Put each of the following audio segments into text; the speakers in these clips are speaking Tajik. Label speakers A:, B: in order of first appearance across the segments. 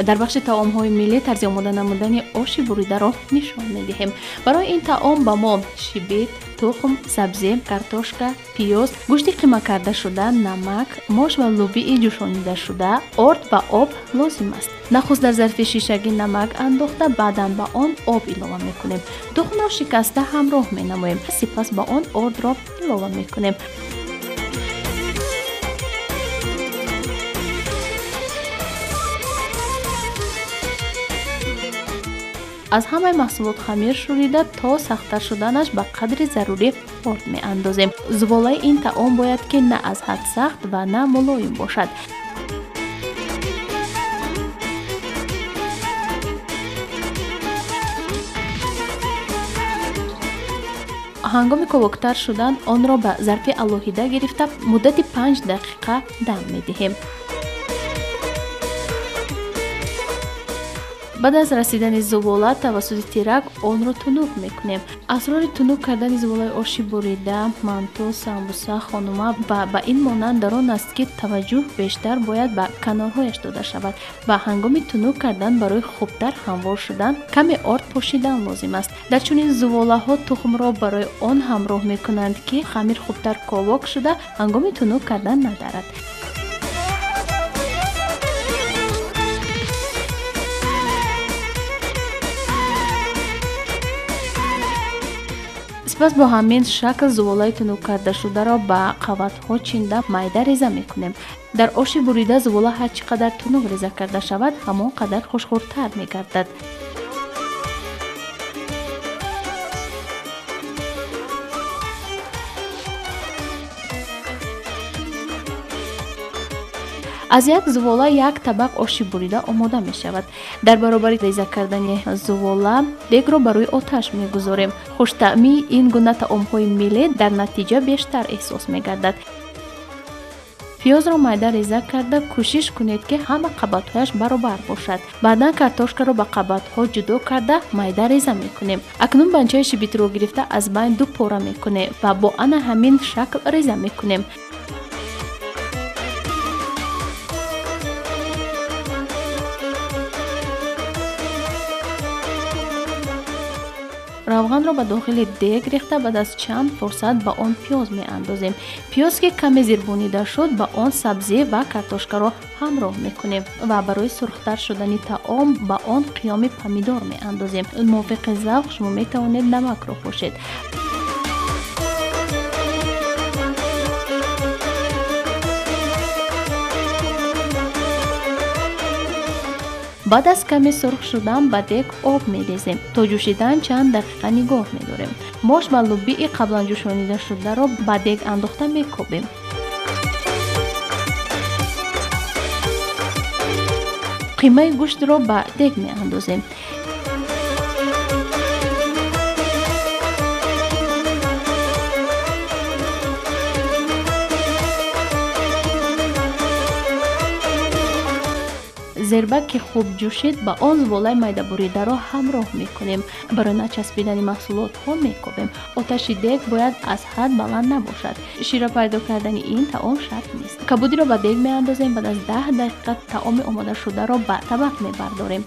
A: дар бахши таомҳои миллӣ тарзи омода намудани оши буридаро нишон медиҳем. Барои ин таом ба мо шибит, тухм, сабзӣ, картошка, пиёз, гӯшти қима карда шуда, намак, мош ва лӯбии ҷӯшонидашуда, орд ва об лозим аст. Нахуст дар зарфи шишагӣ намак андохта, баъдан ба он об илова мекунем. тухмро шикаста ҳамроҳ менамоем. Сипас ба он ордро илова мекунем. аз ҳамаи маҳсулот хамир шурида то сахттар шуданаш ба қадри зарурӣ орд меандозем. Зуволаи ин таом бояд ки на аз ҳад сахт ва на мулоим бошад. ҳангоми ковоктар шудан онро ба зарфи алоҳида гирифта муддати 5 дақиқа дам медиҳем. баъд аз расидани зувола тавассути тирак онро тунук мекунем. асрори тунук кардани зуволаи оши бурида, манту, самбуса, хонума ба ин монанд дар он аст ки таваҷҷӯҳ бештар бояд ба канорҳояш дода шавад. ба ҳангоми тунук кардан барои хубтар ҳамвор шудан каме орд пошидан лозим аст. дар чунин зуволаҳо тухмро барои он ҳамроҳ мекунанд ки хамир хубтар ковок шуда ҳангоми тунук кардан надарад. сипас бо ҳамин шакл зуволаи тунуккардашударо ба қаватҳо чинда майда реза мекунем. дар оши бурида зувола ҳар чӣ қадар тунук реза карда шавад, ҳамон қадар хушхӯртар мегардад. аз як зувола як табақ оши бурида омода мешавад. дар баробари реза кардани зувола дегро ба рӯи оташ мегузорем. хуштаъмии ин гуна таомҳои миллӣ дар натиҷа бештар эҳсос мегардад. пиёзро майда реза карда кӯшиш кунед ки ҳама қабатҳояш баробар бошад. баъдан картошкаро ба қабатҳо ҷудо карда майда реза мекунем. акнун банчаи шибитро гирифта аз байн ду пора мекунем ва бо ана ҳамин шакл реза мекунем. равғанро ба дохили дег рехта баъд аз чанд фурсат ба он пиёз меандозем. пиёз ки каме зирбунида шуд, ба он сабзӣ ва картошкаро ҳамроҳ мекунем ва барои сурхтар шудани таом ба он қиёми помидор меандозем. мувофиқи завқ шумо метавонед намакро пошед. баъд аз каме сурх шудан ба дег об мерезем. то ҷӯшидан чанд дақиқа нигоҳ медорем. мош ва лӯбии қаблан ҷӯшонидашударо ба дег андохта мекобем. қимаи гӯштро ба дег меандозем. зерба ки хуб ҷӯшид, ба он зуволаи майдабуридаро ҳамроҳ мекунем. барои начаспидани маҳсулотҳо мекобем. оташи дег бояд аз ҳад баланд набошад. шира пайдо кардани ин таом шарт нест. кабудиро ба дег меандозем. баъд аз 10 дақиқа таоми омодашударо ба табақ мебардорем.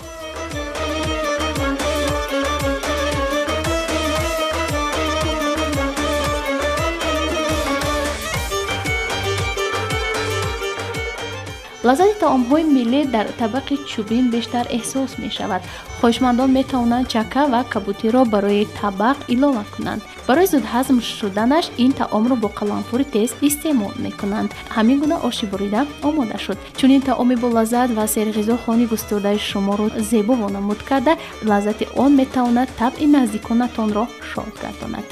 A: лаззати таомҳои миллӣ дар табақи чӯбин бештар эҳсос мешавад. хоҳишмандон метавонанд чака ва кабутиро барои табақ илова кунанд. барои зудҳазм шуданаш ин таомро бо қалампури тез истеъмол мекунанд. ҳамин гуна оши бурида омода шуд. чунин таоми болаззат ва серғизо хони густурдаи шуморо зебо вонамуд карда, лаззати он метавонад табъи наздиконатонро шод гардонад.